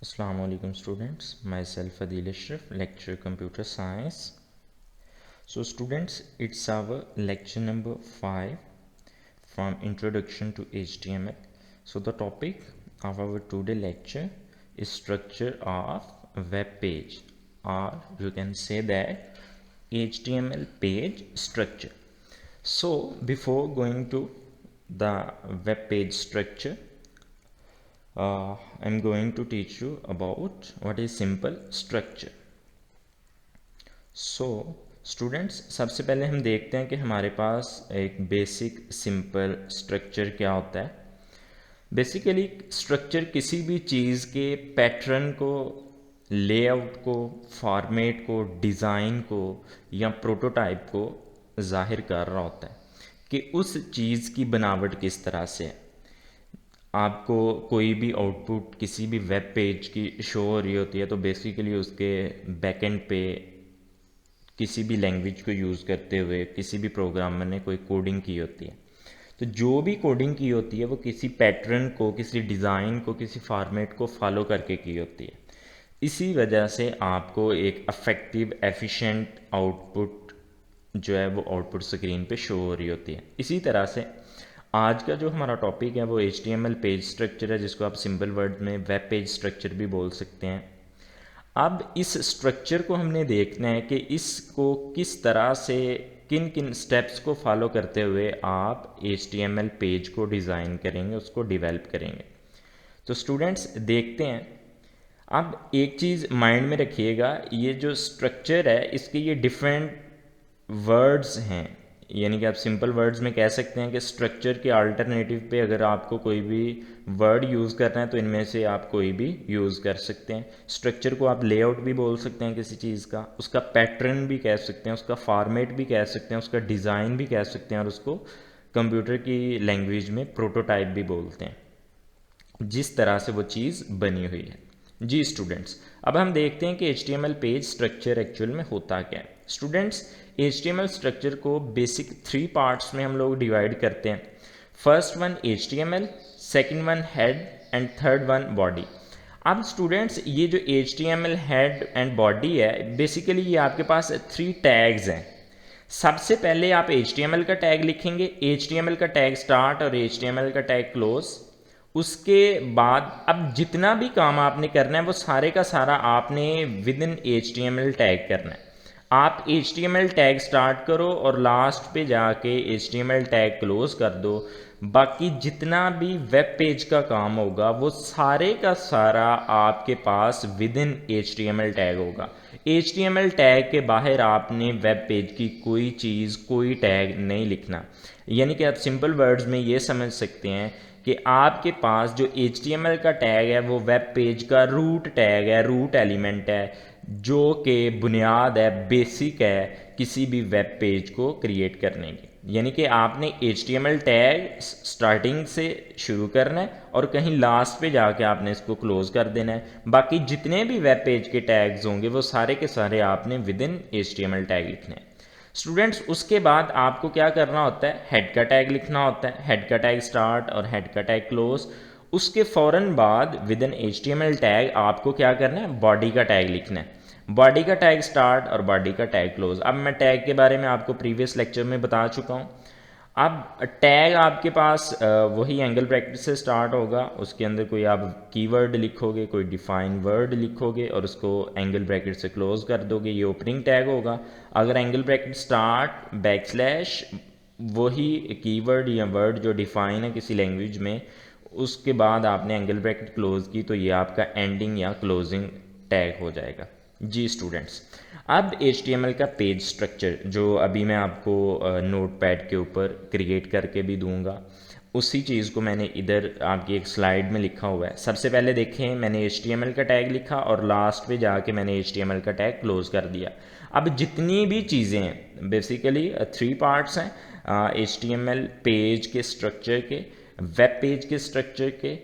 Assalamu alaikum students, myself Adil Ashraf, lecturer computer science. So students, it's our lecture number 5 from introduction to HTML. So the topic of our today lecture is structure of web page, or you can say that HTML page structure. So before going to the web page structure, I'm going to teach you about what is simple structure. So students, सबसे पहले हम देखते हैं कि हमारे पास एक basic simple structure क्या होता है. बेसिकली स्ट्रक्चर किसी भी चीज़ के पैटर्न को, लेआउट को, फॉर्मेट को, डिज़ाइन को या प्रोटोटाइप को जाहिर कर रहा होता है कि उस चीज़ की बनावट किस तरह से है. आपको कोई भी आउटपुट किसी भी वेब पेज की शो हो रही होती है तो बेसिकली उसके बैकएंड पे किसी भी लैंग्वेज को यूज़ करते हुए किसी भी प्रोग्रामर ने कोई कोडिंग की होती है. तो जो भी कोडिंग की होती है वो किसी पैटर्न को, किसी डिज़ाइन को, किसी फॉर्मेट को फॉलो करके की होती है. इसी वजह से आपको एक अफेक्टिव एफिशिएंट आउटपुट जो है वो आउटपुट स्क्रीन पे शो हो रही होती है. इसी तरह से आज का जो हमारा टॉपिक है वो HTML पेज स्ट्रक्चर है, जिसको आप सिंपल वर्ड में वेब पेज स्ट्रक्चर भी बोल सकते हैं. अब इस स्ट्रक्चर को हमने देखना है कि इसको किस तरह से, किन किन स्टेप्स को फॉलो करते हुए आप HTML पेज को डिज़ाइन करेंगे, उसको डेवलप करेंगे. तो स्टूडेंट्स देखते हैं. अब एक चीज़ माइंड में रखिएगा, ये जो स्ट्रक्चर है इसके ये डिफरेंट वर्ड्स हैं. यानी कि आप सिंपल वर्ड्स में कह सकते हैं कि स्ट्रक्चर के अल्टरनेटिव पे अगर आपको कोई भी वर्ड यूज़ करना है तो इनमें से आप कोई भी यूज़ कर सकते हैं. स्ट्रक्चर को आप लेआउट भी बोल सकते हैं किसी चीज़ का, उसका पैटर्न भी कह सकते हैं, उसका फॉर्मेट भी कह सकते हैं, उसका डिज़ाइन भी कह सकते हैं, और उसको कंप्यूटर की लैंग्वेज में प्रोटोटाइप भी बोलते हैं, जिस तरह से वो चीज़ बनी हुई है. जी स्टूडेंट्स, अब हम देखते हैं कि HTML पेज स्ट्रक्चर एक्चुअल में होता क्या है. स्टूडेंट्स, HTML स्ट्रक्चर को बेसिक 3 पार्ट्स में हम लोग डिवाइड करते हैं. First one HTML, second one head and third one body. अब स्टूडेंट्स, ये जो HTML हेड एंड बॉडी है, बेसिकली ये आपके पास 3 टैग्स हैं. सबसे पहले आप HTML का टैग लिखेंगे, HTML का टैग स्टार्ट और HTML का टैग क्लोज. उसके बाद अब जितना भी काम आपने करना है वो सारे का सारा आपने विद इन HTML टैग करना है. आप HTML टैग स्टार्ट करो और लास्ट पे जाके HTML टैग क्लोज कर दो. बाकी जितना भी वेब पेज का काम होगा वो सारे का सारा आपके पास विद इन HTML टैग होगा. HTML टैग के बाहर आपने वेब पेज की कोई चीज़, कोई टैग नहीं लिखना. यानी कि आप सिंपल वर्ड्स में ये समझ सकते हैं कि आपके पास जो HTML का टैग है वो वेब पेज का रूट टैग है, रूट एलिमेंट है, जो कि बुनियाद है, बेसिक है किसी भी वेब पेज को क्रिएट करने की. यानी कि आपने HTML टैग स्टार्टिंग से शुरू करना है और कहीं लास्ट पे जाके आपने इसको क्लोज कर देना है. बाकी जितने भी वेब पेज के टैग्स होंगे वो सारे के सारे आपने विद इन HTML टैग लिखने हैं. स्टूडेंट्स, उसके बाद आपको क्या करना होता है, हेड का टैग लिखना होता है, हेड का टैग स्टार्ट और हेड का टैग क्लोज. उसके फ़ौरन बाद विद इन HTML टैग आपको क्या करना है, बॉडी का टैग लिखना है. बॉडी का टैग स्टार्ट और बॉडी का टैग क्लोज. अब मैं टैग के बारे में आपको प्रीवियस लेक्चर में बता चुका हूँ. अब टैग आपके पास वही एंगल ब्रैकेट से स्टार्ट होगा, उसके अंदर कोई आप कीवर्ड लिखोगे, कोई डिफाइन वर्ड लिखोगे और उसको एंगल ब्रैकेट से क्लोज कर दोगे, ये ओपनिंग टैग होगा. अगर एंगल ब्रैकेट स्टार्ट बैकस्लैश वही कीवर्ड या वर्ड जो डिफाइन है किसी लैंग्वेज में, उसके बाद आपने एंगल ब्रैकेट क्लोज की तो ये आपका एंडिंग या क्लोजिंग टैग हो जाएगा. जी स्टूडेंट्स, अब HTML का पेज स्ट्रक्चर जो अभी मैं आपको नोटपैड के ऊपर क्रिएट करके भी दूंगा, उसी चीज़ को मैंने इधर आपकी एक स्लाइड में लिखा हुआ है. सबसे पहले देखें, मैंने HTML का टैग लिखा और लास्ट पे जाके मैंने HTML का टैग क्लोज कर दिया. अब जितनी भी चीज़ें हैं, बेसिकली 3 पार्ट्स हैं HTML पेज के स्ट्रक्चर के, वेब पेज के स्ट्रक्चर के.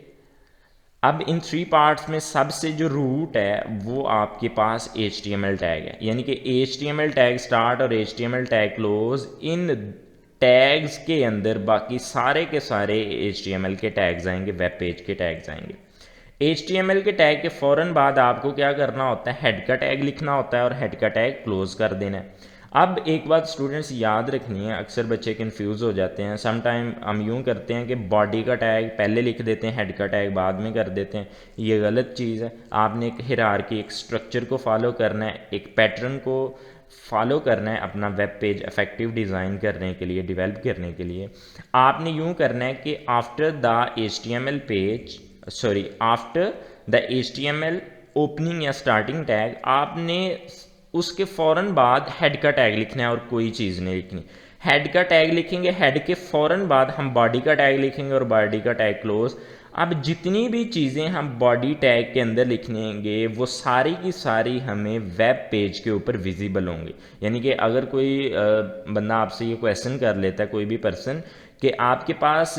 अब इन 3 पार्ट्स में सबसे जो रूट है वो आपके पास HTML टैग है. यानी कि HTML टैग स्टार्ट और HTML टैग क्लोज, इन टैग्स के अंदर बाकी सारे के सारे HTML के टैग्स आएंगे, वेब पेज के टैग्स आएंगे. HTML के टैग के फ़ौरन बाद आपको क्या करना होता है, हेड का टैग लिखना होता है और हेड का टैग क्लोज कर देना है। अब एक बात स्टूडेंट्स याद रखनी है, अक्सर बच्चे कंफ्यूज हो जाते हैं। सम टाइम हम यूँ करते हैं कि बॉडी का टैग पहले लिख देते हैं, हेड का टैग बाद में कर देते हैं। ये गलत चीज़ है। आपने एक हिरार्की, एक स्ट्रक्चर को फॉलो करना है, एक पैटर्न को फॉलो करना है अपना वेब पेज इफेक्टिव डिज़ाइन करने के लिए, डेवलप करने के लिए। आपने यूँ करना है कि after the HTML page, sorry after the HTML opening या स्टार्टिंग टैग, आपने उसके फ़ौरन बाद हेड का टैग लिखना है और कोई चीज़ नहीं लिखनी। हेड का टैग लिखेंगे, हेड के फ़ौरन बाद हम बॉडी का टैग लिखेंगे और बॉडी का टैग क्लोज। अब जितनी भी चीज़ें हम बॉडी टैग के अंदर लिखेंगे वो सारी की सारी हमें वेब पेज के ऊपर विजिबल होंगी। यानी कि अगर कोई बंदा आपसे ये क्वेश्चन कर लेता है, कोई भी पर्सन, कि आपके पास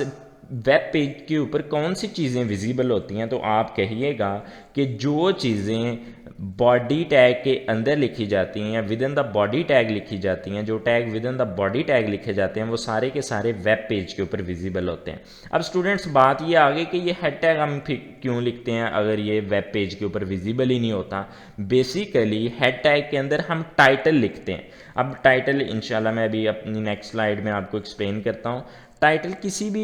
वेब पेज के ऊपर कौन सी चीज़ें विजिबल होती हैं, तो आप कहिएगा कि जो चीज़ें बॉडी टैग के अंदर लिखी जाती हैं या with in the body tag लिखी जाती हैं, जो tag with in the body tag लिखे जाते हैं वो सारे के सारे वेब पेज के ऊपर विजिबल होते हैं। अब स्टूडेंट्स बात ये आ गई कि ये हेड टैग हम क्यों लिखते हैं अगर ये वेब पेज के ऊपर विजिबल ही नहीं होता। बेसिकली हेड टैग के अंदर हम टाइटल लिखते हैं। अब टाइटल इंशाल्लाह मैं अभी अपनी नेक्स्ट स्लाइड में आपको एक्सप्लेन करता हूँ। टाइटल किसी भी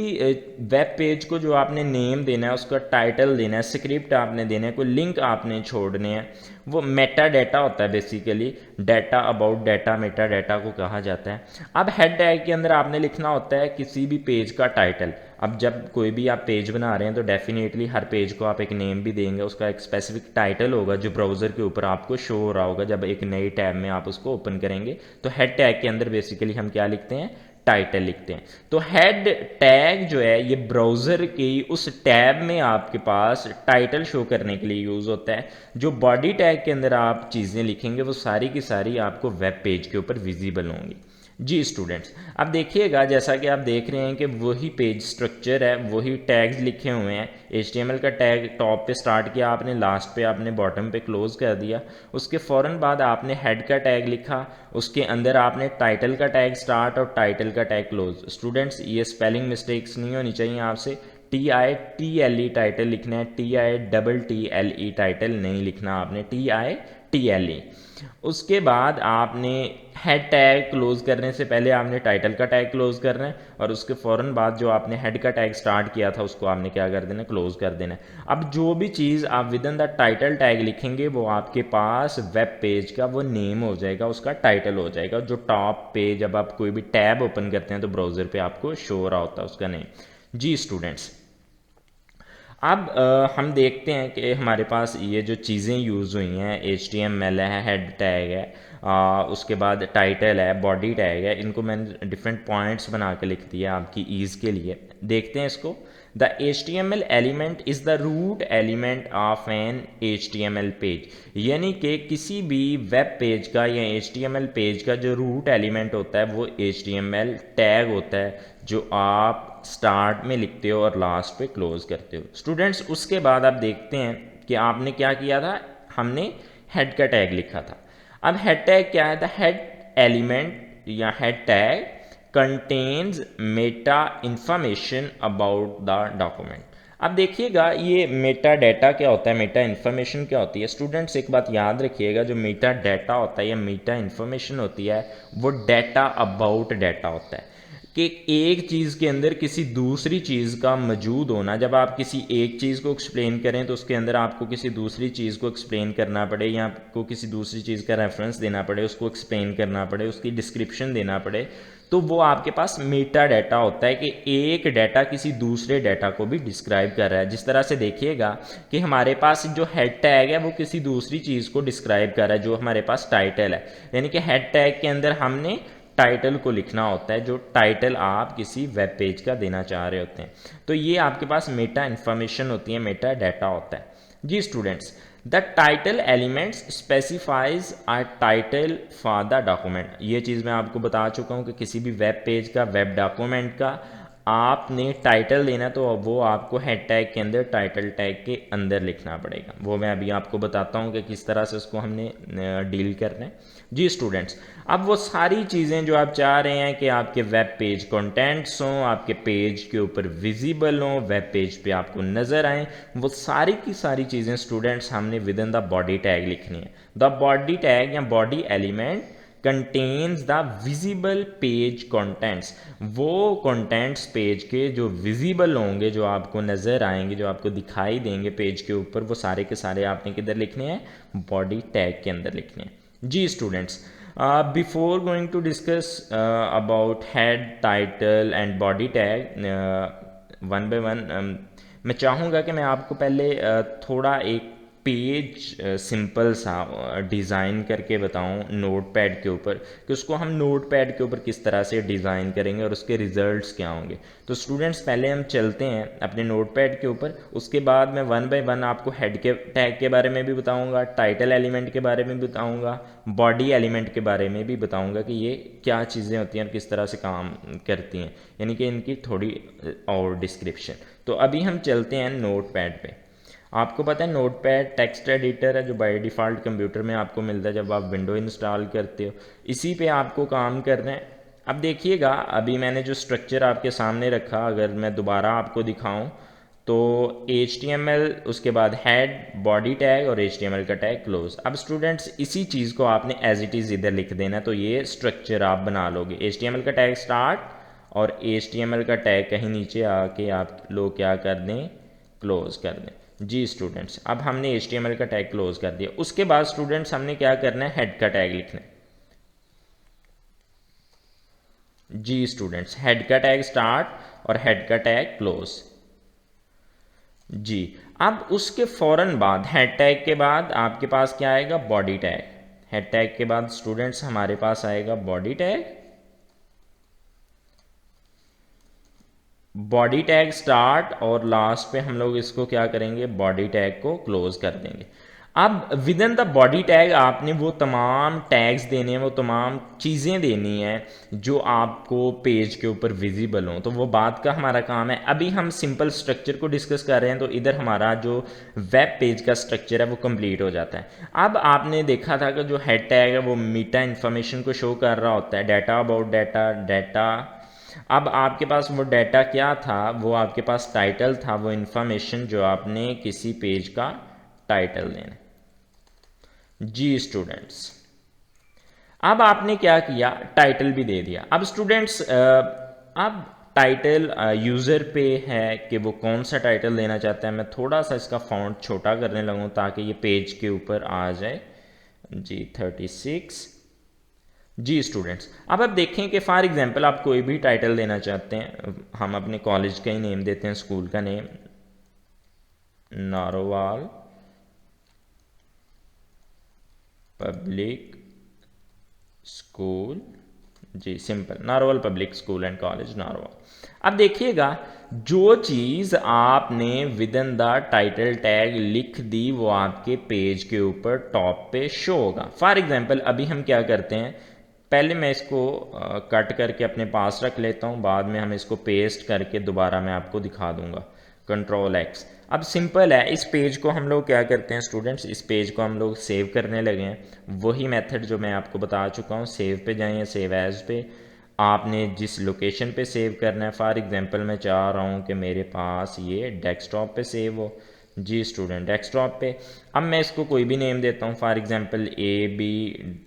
वेब पेज को जो आपने नेम देना है उसका टाइटल देना है, स्क्रिप्ट आपने देना है, कोई लिंक आपने छोड़ने हैं, वो मेटा डाटा होता है। Basically data about data, Meta data को कहा जाता है। अब हेड टैग के अंदर आपने लिखना होता है किसी भी पेज का टाइटल। अब जब कोई भी आप पेज बना रहे हैं तो डेफिनेटली हर पेज को आप एक नेम भी देंगे, उसका एक स्पेसिफिक टाइटल होगा जो ब्राउज़र के ऊपर आपको शो हो रहा होगा जब एक नई टैब में आप उसको ओपन करेंगे। तो हेड टैग के अंदर बेसिकली हम क्या लिखते हैं, टाइटल लिखते हैं। तो हेड टैग जो है ये ब्राउज़र की उस टैब में आपके पास टाइटल शो करने के लिए यूज़ होता है। जो बॉडी टैग के अंदर आप चीज़ें लिखेंगे वो सारी की सारी आपको वेब पेज के ऊपर विजिबल होंगी। जी स्टूडेंट्स, अब देखिएगा जैसा कि आप देख रहे हैं कि वही पेज स्ट्रक्चर है, वही टैग्स लिखे हुए हैं। HTML का टैग टॉप पे स्टार्ट किया आपने, लास्ट पे आपने बॉटम पे क्लोज कर दिया। उसके फ़ौरन बाद आपने हेड का टैग लिखा, उसके अंदर आपने टाइटल का टैग स्टार्ट और टाइटल का टैग क्लोज। स्टूडेंट्स ये स्पेलिंग मिस्टेक्स नहीं होनी चाहिए आपसे। TITLE टाइटल लिखना है, TITTLE टाइटल नहीं लिखना आपने, TITLE। उसके बाद आपने हेड टैग क्लोज करने से पहले आपने टाइटल का टैग क्लोज करना है और उसके फ़ौरन बाद जो आपने हेड का टैग स्टार्ट किया था उसको आपने क्या कर देना, क्लोज कर देना है। अब जो भी चीज़ आप with in the title tag लिखेंगे वो आपके पास वेब पेज का वो नेम हो जाएगा, उसका टाइटल हो जाएगा। जो टॉप पे जब आप कोई भी टैब ओपन करते हैं तो ब्राउज़र पे आपको शो हो रहा होता है उसका नेम। जी स्टूडेंट्स, अब हम देखते हैं कि हमारे पास ये जो चीज़ें यूज़ हुई हैं, HTML है, हेड टैग है, उसके बाद टाइटल है, बॉडी टैग है, इनको मैंने डिफरेंट पॉइंट्स बना के लिख दिया आपकी ईज़ के लिए। देखते हैं इसको। The HTML element is the root element of an HTML page. यानी कि किसी भी वेब पेज का या HTML पेज का जो रूट एलिमेंट होता है वो HTML टैग होता है जो आप स्टार्ट में लिखते हो और लास्ट पे क्लोज करते हो। स्टूडेंट्स उसके बाद आप देखते हैं कि आपने क्या किया था, हमने हेड का टैग लिखा था। अब हेड टैग क्या है, द हेड एलिमेंट या head tag contains Meta information about the document. अब देखिएगा ये मेटा डाटा क्या होता है, मेटा इन्फॉर्मेशन क्या होती है। स्टूडेंट्स एक बात याद रखिएगा, जो मेटा डाटा होता है या मेटा इन्फॉर्मेशन होती है वो डाटा अबाउट डाटा होता है कि एक चीज़ के अंदर किसी दूसरी चीज़ का मौजूद होना। जब आप किसी एक चीज़ को एक्सप्लेन करें तो उसके अंदर आपको किसी दूसरी चीज़ को एक्सप्लेन करना पड़े या आपको किसी दूसरी चीज़ का रेफरेंस देना पड़े, उसको एक्सप्लेन करना पड़े, उसकी डिस्क्रिप्शन देना पड़े, तो वो आपके पास मेटा डाटा होता है कि एक डाटा किसी दूसरे डाटा को भी डिस्क्राइब कर रहा है। जिस तरह से देखिएगा कि हमारे पास जो हेड टैग है वो किसी दूसरी चीज़ को डिस्क्राइब कर रहा है, जो हमारे पास टाइटल है। यानी कि हेड टैग के अंदर हमने टाइटल को लिखना होता है, जो टाइटल आप किसी वेब पेज का देना चाह रहे होते हैं। तो ये आपके पास मेटा इन्फॉर्मेशन होती है, मेटा डाटा होता है। जी students, the title elements specifies a title for the document. ये चीज़ मैं आपको बता चुका हूँ कि किसी भी वेब पेज का, वेब डॉक्यूमेंट का आपने टाइटल देना तो वो आपको हेड टैग के अंदर टाइटल टैग के अंदर लिखना पड़ेगा। वो मैं अभी आपको बताता हूँ कि किस तरह से उसको हमने डील करना है। जी स्टूडेंट्स, अब वो सारी चीज़ें जो आप चाह रहे हैं कि आपके वेब पेज कंटेंट्स हों, आपके पेज के ऊपर विजिबल हों, वेब पेज पे आपको नज़र आएँ, वो सारी की सारी चीज़ें स्टूडेंट्स हमने with in the body tag लिखनी है। द बॉडी टैग या body element contains the visible page contents, वो कंटेंट्स पेज के जो विजिबल होंगे, जो आपको नज़र आएंगे, जो आपको दिखाई देंगे पेज के ऊपर, वो सारे के सारे आपने किधर लिखने हैं? बॉडी टैग के अंदर लिखने हैं। जी students, before going to discuss about head, title and body tag one by one, मैं चाहूँगा कि मैं आपको पहले थोड़ा एक पेज सिंपल सा डिज़ाइन करके बताऊं नोट पैड के ऊपर, कि उसको हम नोट पैड के ऊपर किस तरह से डिज़ाइन करेंगे और उसके रिजल्ट्स क्या होंगे। तो स्टूडेंट्स पहले हम चलते हैं अपने नोट पैड के ऊपर, उसके बाद मैं वन बाय वन आपको हेड के टैग के बारे में भी बताऊंगा, टाइटल एलिमेंट के बारे में भी बताऊंगा, बॉडी एलिमेंट के बारे में भी बताऊंगा कि ये क्या चीज़ें होती हैं और किस तरह से काम करती हैं, यानी कि इनकी थोड़ी और डिस्क्रिप्शन। तो अभी हम चलते हैं नोट पैड पे। आपको पता है नोट पैड टेक्स्ट एडिटर है जो बाय डिफ़ॉल्ट कंप्यूटर में आपको मिलता है जब आप विंडो इंस्टॉल करते हो, इसी पे आपको काम करना है। अब देखिएगा, अभी मैंने जो स्ट्रक्चर आपके सामने रखा, अगर मैं दोबारा आपको दिखाऊं तो HTML, उसके बाद हेड, बॉडी टैग और HTML का टैग क्लोज। अब स्टूडेंट्स इसी चीज़ को आपने एज इट इज़ इधर लिख देना, तो ये स्ट्रक्चर आप बना लोगे। HTML का टैग स्टार्ट और HTML का टैग कहीं नीचे आके आप लोग क्या कर दें? क्लोज कर दें। जी स्टूडेंट्स, अब हमने HTML का टैग क्लोज कर दिया। उसके बाद स्टूडेंट्स हमने क्या करना है? हेड का टैग लिखना है। जी स्टूडेंट्स, हेड का टैग स्टार्ट और हेड का टैग क्लोज। जी, अब उसके फौरन बाद हेड टैग के बाद आपके पास क्या आएगा? Body tag. हेड टैग के बाद स्टूडेंट्स हमारे पास आएगा body tag. Body tag start और लास्ट पे हम लोग इसको क्या करेंगे? बॉडी टैग को क्लोज कर देंगे। अब with in the body tag आपने वो तमाम टैग्स देने हैं, वो तमाम चीज़ें देनी है जो आपको पेज के ऊपर विजिबल हों। तो वो बात का हमारा काम है। अभी हम सिंपल स्ट्रक्चर को डिस्कस कर रहे हैं, तो इधर हमारा जो वेब पेज का स्ट्रक्चर है वो कंप्लीट हो जाता है। अब आपने देखा था कि जो हेड टैग है वो मीटा इन्फॉर्मेशन को शो कर रहा होता है, डाटा अबाउट डाटा, डाटा। अब आपके पास वो डाटा क्या था? वो आपके पास टाइटल था, वो इन्फॉर्मेशन जो आपने किसी पेज का टाइटल देना। जी स्टूडेंट्स, अब आपने क्या किया? टाइटल भी दे दिया। अब स्टूडेंट्स अब टाइटल यूज़र पे है कि वो कौन सा टाइटल देना चाहता है। मैं थोड़ा सा इसका फॉन्ट छोटा करने लगूँ ताकि ये पेज के ऊपर आ जाए। जी 36। जी स्टूडेंट्स, अब आप देखें कि फॉर एग्जांपल आप कोई भी टाइटल देना चाहते हैं, हम अपने कॉलेज का ही नेम देते हैं, स्कूल का नेम, नारोवाल पब्लिक स्कूल। जी simple, Narowal public school and college Narowal. अब देखिएगा, जो चीज़ आपने within the title tag लिख दी वो आपके पेज के ऊपर टॉप पे शो होगा। फॉर एग्जांपल अभी हम क्या करते हैं, पहले मैं इसको कट करके अपने पास रख लेता हूँ, बाद में हम इसको पेस्ट करके दोबारा मैं आपको दिखा दूंगा। Control x. अब सिंपल है, इस पेज को हम लोग क्या करते हैं स्टूडेंट्स, इस पेज को हम लोग सेव करने लगे हैं। वही मेथड जो मैं आपको बता चुका हूँ, सेव पे जाइए, सेव एज पे आपने जिस लोकेशन पे सेव करना है। फॉर एग्जांपल मैं चाह रहा हूँ कि मेरे पास ये डेस्कटॉप पे सेव हो। जी स्टूडेंट, डेस्कटॉप पे। अब मैं इसको कोई भी नेम देता हूँ, फॉर एग्जांपल ab.html।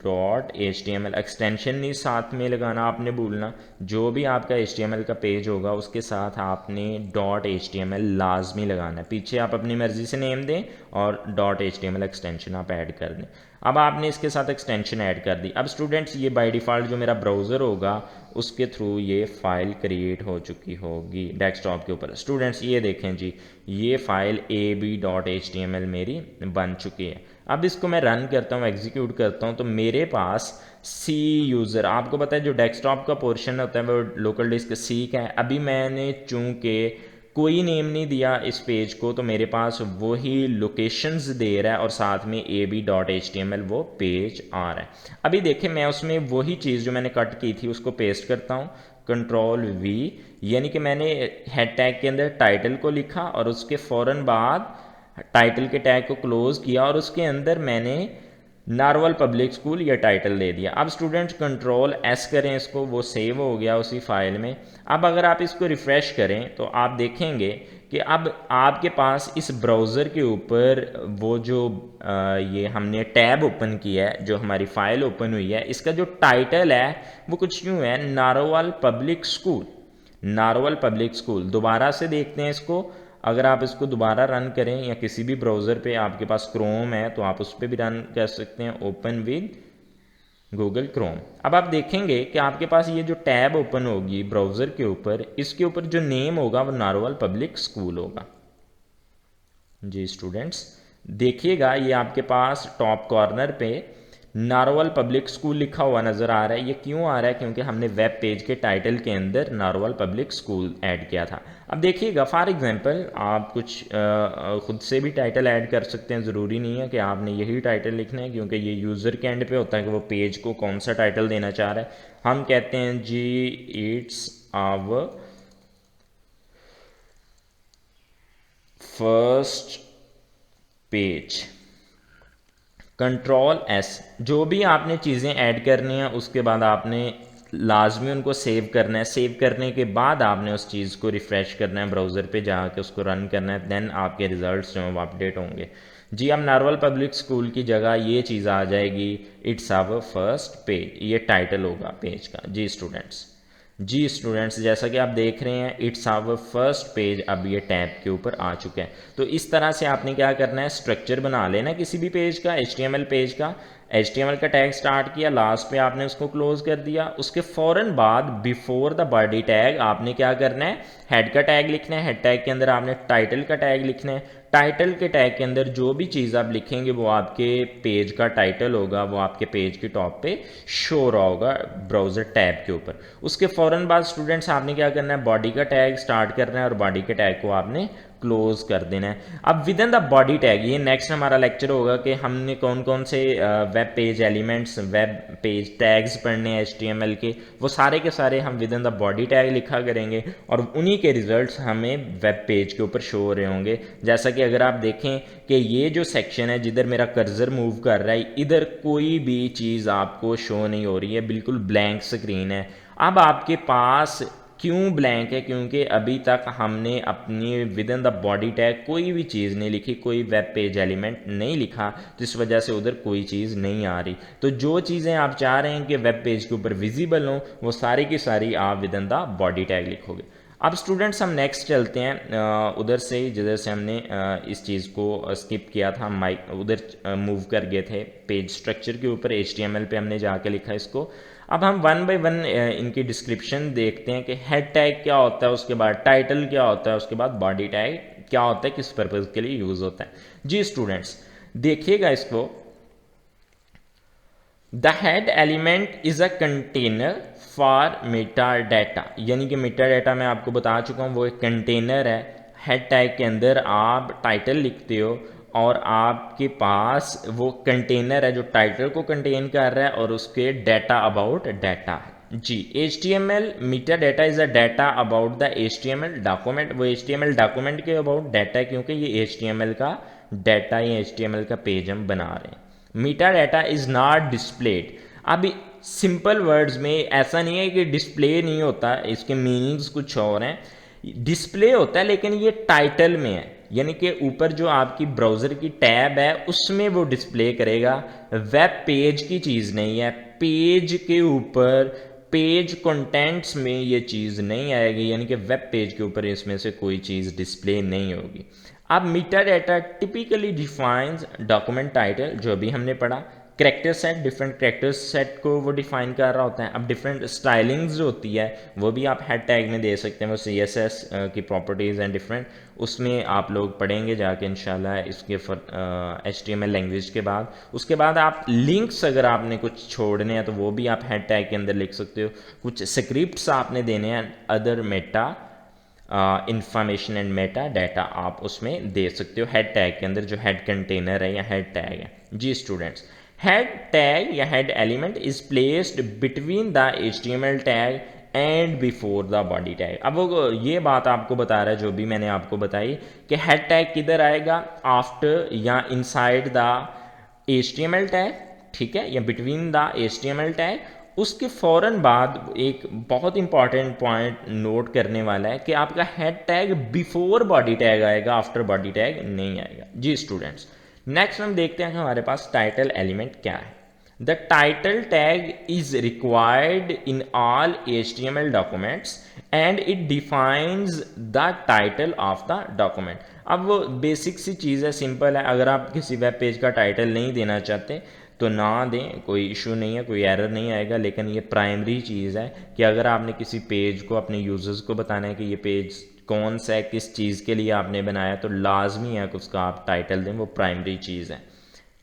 एक्सटेंशन नहीं साथ में लगाना आपने भूलना, जो भी आपका HTML का पेज होगा उसके साथ आपने .html लाजमी लगाना है। पीछे आप अपनी मर्ज़ी से नेम दें और .html एक्सटेंशन आप ऐड कर दें। अब आपने इसके साथ एक्सटेंशन ऐड कर दी। अब स्टूडेंट्स ये बाय डिफ़ॉल्ट जो मेरा ब्राउज़र होगा उसके थ्रू ये फ़ाइल क्रिएट हो चुकी होगी डेस्कटॉप के ऊपर। स्टूडेंट्स ये देखें जी, ये फ़ाइल ab.html मेरी बन चुकी है। अब इसको मैं रन करता हूँ, एग्जीक्यूट करता हूँ, तो मेरे पास सी यूज़र, आपको पता है जो डेस्कटॉप का पोर्शन होता है वो लोकल डिस्क सी का है। अभी मैंने चूँकि कोई नेम नहीं दिया इस पेज को, तो मेरे पास वही लोकेशंस दे रहा है और साथ में ab.html वो पेज आ रहा है। अभी देखें, मैं उसमें वही चीज़ जो मैंने कट की थी उसको पेस्ट करता हूँ, कंट्रोल वी, यानी कि मैंने हेड टैग के अंदर टाइटल को लिखा और उसके फ़ौरन बाद टाइटल के टैग को क्लोज़ किया और उसके अंदर मैंने नारवल पब्लिक स्कूल ये टाइटल दे दिया। अब स्टूडेंट्स कंट्रोल एस करें इसको, वो सेव हो गया उसी फाइल में। अब अगर आप इसको रिफ़्रेश करें तो आप देखेंगे कि अब आपके पास इस ब्राउज़र के ऊपर वो जो ये हमने टैब ओपन किया है, जो हमारी फ़ाइल ओपन हुई है, इसका जो टाइटल है वो कुछ यूँ है, Narowal public school. Narowal public school. दोबारा से देखते हैं इसको। अगर आप इसको दोबारा रन करें या किसी भी ब्राउज़र पे आपके पास क्रोम है तो आप उस पर भी रन कर सकते हैं, ओपन विद गूगल क्रोम। अब आप देखेंगे कि आपके पास ये जो टैब ओपन होगी ब्राउज़र के ऊपर, इसके ऊपर जो नेम होगा वो नारोवाल पब्लिक स्कूल होगा। जी स्टूडेंट्स देखिएगा, ये आपके पास टॉप कॉर्नर पे नारोवाल पब्लिक स्कूल लिखा हुआ नज़र आ रहा है। ये क्यों आ रहा है? क्योंकि हमने वेब पेज के टाइटल के अंदर नारोवाल पब्लिक स्कूल ऐड किया था। अब देखिएगा, फॉर एग्जांपल आप कुछ खुद से भी टाइटल ऐड कर सकते हैं। ज़रूरी नहीं है कि आपने यही टाइटल लिखना है, क्योंकि ये यूज़र के एंड पे होता है कि वो पेज को कौन सा टाइटल देना चाह रहा है। हम कहते हैं जी it's our first page. Control S. जो भी आपने चीज़ें ऐड करनी हैं उसके बाद आपने लाजमी उनको सेव करना है। सेव करने के बाद आपने उस चीज़ को रिफ़्रेश करना है, ब्राउज़र पे जाके उसको रन करना है, देन आपके रिजल्ट्स जो हैं वो अपडेट होंगे। जी अब नारोवाल पब्लिक स्कूल की जगह ये चीज़ आ जाएगी, इट्स आवर फर्स्ट पेज, ये टाइटल होगा पेज का। जी स्टूडेंट्स जैसा कि आप देख रहे हैं, इट्स आवर फर्स्ट पेज अब ये टैब के ऊपर आ चुका है। तो इस तरह से आपने क्या करना है, स्ट्रक्चर बना लेना किसी भी पेज का, HTML पेज का। HTML का टैग स्टार्ट किया, लास्ट पे आपने उसको क्लोज कर दिया। उसके फ़ौरन बाद बिफोर द बॉडी टैग आपने क्या करना है, हेड का टैग लिखना है। हेड टैग के अंदर आपने टाइटल का टैग लिखना है। टाइटल के टैग के अंदर जो भी चीज़ आप लिखेंगे वो आपके पेज का टाइटल होगा, वो आपके पेज के टॉप पे शो रहा होगा ब्राउज़र टैब के ऊपर। उसके फ़ौरन बाद स्टूडेंट्स आपने क्या करना है, बॉडी का टैग स्टार्ट करना है और बॉडी के टैग को आपने क्लोज कर देना है। अब with in the body tag, ये नेक्स्ट हमारा लेक्चर होगा कि हमने कौन कौन से web page elements, web page tags पढ़ने हैं HTML के, वो सारे के सारे हम with in the body tag लिखा करेंगे और उन्हीं के रिजल्ट्स हमें वेब पेज के ऊपर शो हो रहे होंगे। जैसा कि अगर आप देखें कि ये जो सेक्शन है जिधर मेरा कर्सर मूव कर रहा है, इधर कोई भी चीज़ आपको शो नहीं हो रही है, बिल्कुल ब्लैंक स्क्रीन है। अब आपके पास क्यों ब्लैंक है? क्योंकि अभी तक हमने अपनी with in the body tag कोई भी चीज़ नहीं लिखी, कोई वेब पेज एलिमेंट नहीं लिखा, जिस वजह से उधर कोई चीज़ नहीं आ रही। तो जो चीज़ें आप चाह रहे हैं कि वेब पेज के ऊपर विजिबल हों, वो सारी की सारी आप with in the body tag लिखोगे। अब स्टूडेंट्स हम नेक्स्ट चलते हैं उधर से, जिधर से हमने इस चीज़ को स्किप किया था, माइक उधर मूव कर गए थे पेज स्ट्रक्चर के ऊपर, HTML पे हमने जाके लिखा इसको। अब हम वन बाय वन इनकी डिस्क्रिप्शन देखते हैं कि हेड टैग क्या होता है, उसके बाद टाइटल क्या होता है, उसके बाद बॉडी टैग क्या होता है, किस पर्पज़ के लिए यूज़ होता है। जी स्टूडेंट्स देखिएगा इसको, the head element is a container for Meta data, यानी कि मेटा डाटा मैं आपको बता चुका हूँ वो एक कंटेनर है। हेड टैग के अंदर आप टाइटल लिखते हो और आपके पास वो कंटेनर है जो टाइटल को कंटेन कर रहा है और उसके डाटा अबाउट डाटा है। जी HTML Meta data is a data about the HTML document, वो HTML डॉक्यूमेंट के अबाउट डाटा है, क्योंकि ये HTML का डाटा या HTML का पेज हम बना रहे हैं। Meta data is not displayed. अब सिंपल वर्ड्स में ऐसा नहीं है कि डिस्प्ले नहीं होता, इसके मीनिंग्स कुछ और हैं। डिस्प्ले होता है लेकिन ये टाइटल में है, यानी कि ऊपर जो आपकी ब्राउज़र की टैब है उसमें वो डिस्प्ले करेगा, वेब पेज की चीज़ नहीं है। पेज के ऊपर पेज कंटेंट्स में ये चीज़ नहीं आएगी, यानी कि वेब पेज के ऊपर इसमें से कोई चीज़ डिस्प्ले नहीं होगी। अब Meta data typically defines document title, जो भी हमने पढ़ा, character set, different character set को वो डिफाइन कर रहा होता है। अब डिफरेंट स्टाइलिंग्स जो होती है वो भी आप हेड टैग में दे सकते हैं, वो CSS की प्रॉपर्टीज़ एंड डिफरेंट, उसमें आप लोग पढ़ेंगे जाके इंशाल्लाह इसके HTML लैंग्वेज के बाद। उसके बाद आप लिंक्स अगर आपने कुछ छोड़ने हैं तो वो भी आप हेड टैग के अंदर लिख सकते हो। कुछ स्क्रिप्ट्स आपने देने हैं, other matter information and Meta data आप उसमें दे सकते हो हेड टैग के अंदर, जो हेड कंटेनर है या हेड टैग है। जी स्टूडेंट्स हेड टैग या head element is placed between the HTML tag and before the body tag. अब वो ये बात आपको बता रहा है जो भी मैंने आपको बताई कि हेड टैग किधर आएगा, आफ्टर या इनसाइड द HTML टैग, ठीक है, या बिटवीन द HTML टैग। उसके फ़ौरन बाद एक बहुत इंपॉर्टेंट पॉइंट नोट करने वाला है कि आपका head tag before body tag आएगा, आफ्टर बॉडी टैग नहीं आएगा। जी स्टूडेंट्स, नेक्स्ट हम देखते हैं कि हमारे पास टाइटल एलिमेंट क्या है। The title tag is required in all HTML documents and it defines the title of the document. अब वो बेसिक सी चीज़ है, सिंपल है। अगर आप किसी वेब पेज का टाइटल नहीं देना चाहते तो ना दें, कोई इशू नहीं है, कोई एरर नहीं आएगा। लेकिन ये प्राइमरी चीज़ है कि अगर आपने किसी पेज को अपने यूज़र्स को बताना है कि ये पेज कौन सा है, किस चीज़ के लिए आपने बनाया, तो लाजमी है कि उसका आप टाइटल दें, वो प्राइमरी चीज़ है,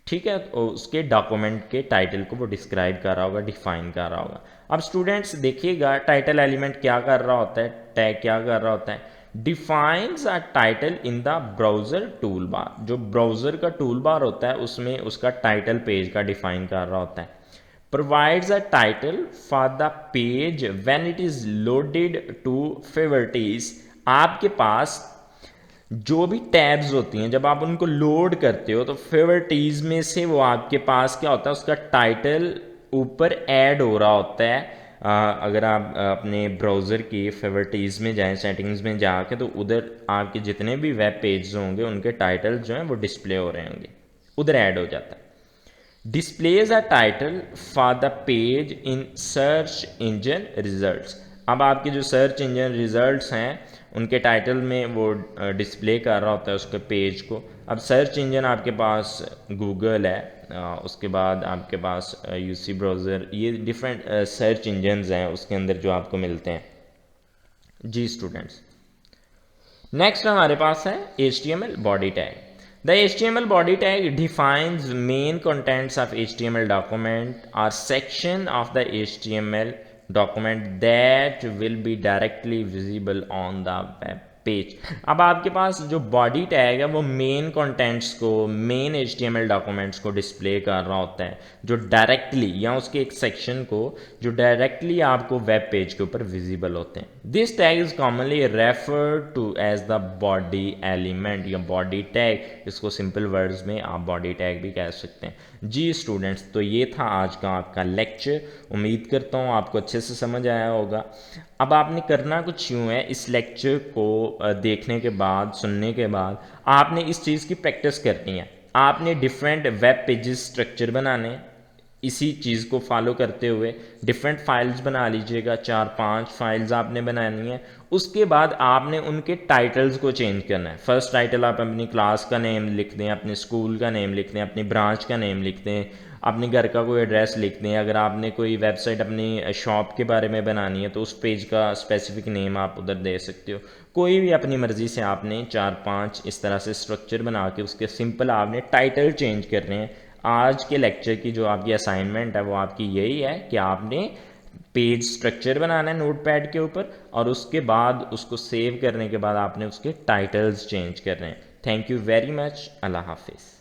ठीक है। तो उसके डॉक्यूमेंट के टाइटल को वो डिस्क्राइब कर रहा होगा, डिफाइन कर रहा होगा। अब स्टूडेंट्स देखिएगा, टाइटल एलिमेंट क्या कर रहा होता है, टैग क्या कर रहा होता है, defines a title in the browser tool bar. जो ब्राउज़र का टूल बार होता है उसमें उसका टाइटल पेज का डिफाइन कर रहा होता है। Provides a title for the page when it is loaded to favourites. आपके पास जो भी टैब्स होती हैं जब आप उनको लोड करते हो तो फेवरेटीज में से वो आपके पास क्या होता है, उसका टाइटल ऊपर ऐड हो रहा होता है। अगर आप अपने ब्राउज़र की फेवरेटीज में जाएं, सेटिंग्स में जाके, तो उधर आपके जितने भी वेब पेज होंगे उनके टाइटल जो हैं वो डिस्प्ले हो रहे होंगे, उधर ऐड हो जाता है। Displays a title for the page in search engine results. अब आपके जो सर्च इंजन रिजल्ट्स हैं उनके टाइटल में वो डिस्प्ले कर रहा होता है उसके पेज को। अब सर्च इंजन आपके पास गूगल है, उसके बाद आपके पास यूसी ब्राउज़र, ये डिफरेंट सर्च इंजन्स हैं उसके अंदर जो आपको मिलते हैं। जी स्टूडेंट्स, नेक्स्ट हमारे पास है HTML body tag. The HTML body tag defines main contents of HTML document or section of the HTML document that will be directly visible on the web page. अब आपके पास जो बॉडी टैग है वो main contents को, main HTML documents को display कर रहा होता है, जो डायरेक्टली, या उसके एक सेक्शन को जो डायरेक्टली आपको वेब पेज के ऊपर विजिबल होते हैं। This tag is commonly referred to as the body element या बॉडी टैग। इसको सिंपल वर्ड्स में आप बॉडी टैग भी कह सकते हैं। जी स्टूडेंट्स, तो ये था आज का आपका लेक्चर। उम्मीद करता हूँ आपको अच्छे से समझ आया होगा। अब आपने करना कुछ यूँ है, इस लेक्चर को देखने के बाद, सुनने के बाद आपने इस चीज़ की प्रैक्टिस करनी है। आपने डिफरेंट वेब पेजेस स्ट्रक्चर बनाने, इसी चीज़ को फॉलो करते हुए डिफरेंट फाइल्स बना लीजिएगा। 4-5 फाइल्स आपने बनानी है। उसके बाद आपने उनके टाइटल्स को चेंज करना है। फर्स्ट टाइटल आप अपनी क्लास का नेम लिख दें, अपने स्कूल का नेम लिख दें, अपनी ब्रांच का नेम लिख दें, अपने घर का कोई एड्रेस लिख दें। अगर आपने कोई वेबसाइट अपनी शॉप के बारे में बनानी है तो उस पेज का स्पेसिफिक नेम आप उधर दे सकते हो। कोई भी अपनी मर्ज़ी से आपने 4-5 इस तरह से स्ट्रक्चर बना के उसके सिंपल आपने टाइटल चेंज करने हैं। आज के लेक्चर की जो आपकी असाइनमेंट है वो आपकी यही है कि आपने पेज स्ट्रक्चर बनाना है नोटपैड के ऊपर, और उसके बाद उसको सेव करने के बाद आपने उसके टाइटल्स चेंज करने हैं। Thank you very much. अल्लाह हाफिज़।